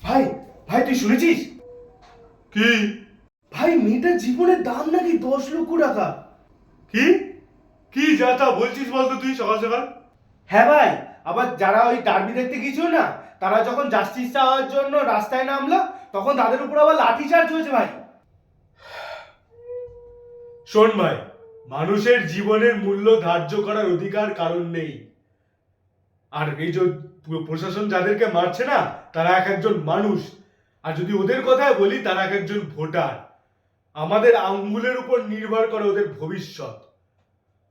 ভাই ভাই তুই শুনেছিস? কি? ভাই মেয়েটার জীবনের দাম নাকি 10 লক্ষ টাকা। কি কি যা তা বলছিস বলতো তুই সকাল সকাল? হ্যাঁ ভাই, আবার যারা ওই ডার্বি দেখতে গিয়েছিল না, তারা যখন জাস্টিস চাওয়ার জন্য রাস্তায় নামলো, তখন তাদের উপর আবার লাঠি চার্জ হয়েছে ভাই। শোন ভাই, মানুষের জীবনের মূল্য ধার্য করার অধিকার কারণ নেই। আর এই যে প্রশাসন যাদেরকে মারছে না, তারা এক একজন মানুষ। আর যদি ওদের কথায় বলি, তারা এক একজন ভোটার। আমাদের আঙ্গুলের উপর নির্ভর করে ওদের ভবিষ্যৎ।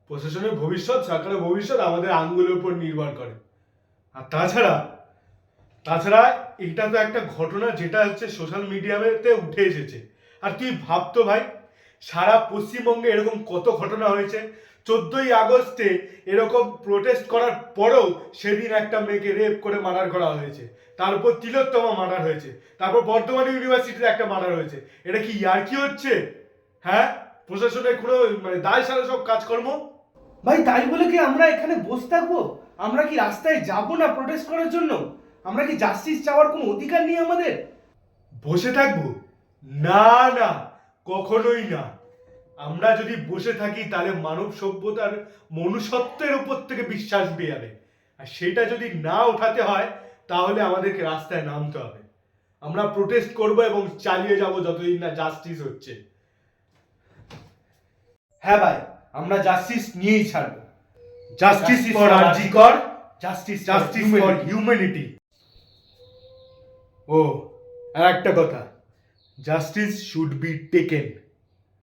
প্রশাসনের ভবিষ্যৎ, সরকারের ভবিষ্যৎ আমাদের আঙ্গুলের উপর নির্ভর করে। আর তাছাড়া তাছাড়া এটা তো একটা ঘটনা যেটা হচ্ছে সোশ্যাল মিডিয়াতে উঠে এসেছে। আর তুই ভাবতো ভাই, সারা পশ্চিমবঙ্গে এরকম কত ঘটনা হয়েছে। 14ই আগস্টে এরকম প্রোটেস্ট করার পরেও সেদিন একটা মেয়েকে রেপ করে মার্ডার করা হয়েছে। তারপর তিলোত্তমা মার্ডার হয়েছে। তারপর বর্ধমান ইউনিভার্সিটিতে একটা মার্ডার হয়েছে। এটা কি ইয়ার্কি হচ্ছে? হ্যাঁ, প্রশাসনের কোনো দায় সারা সব কাজকর্ম। ভাই তাই বলে কি আমরা এখানে বসে থাকবো? আমরা কি রাস্তায় যাব না প্রোটেস্ট করার জন্য? আমরা কি জাস্টিস চাওয়ার কোনো অধিকার নেই আমাদের? বসে থাকবো? না না, কখনোই না। আমরা যদি বসে থাকি তাহলে মানব সভ্যতার মনুষ্যত্বের উপর থেকে বিশ্বাস উঠে যাবে। আর সেটা যদি না ওঠাতে হয়, তাহলে আমাদেরকে রাস্তায় নামতে হবে। আমরা প্রোটেস্ট করব এবং চালিয়ে যাব যতদিন না জাস্টিস হচ্ছে। হ্যাঁ ভাই, আমরা জাস্টিস নিয়েই ছাড়বো। জাস্টিস Justice ফর for আরজি কর, জাস্টিস জাস্টিস ফর হিউম্যানিটি। ও, আর একটা কথা, জাস্টিস শুড বি টেকেন।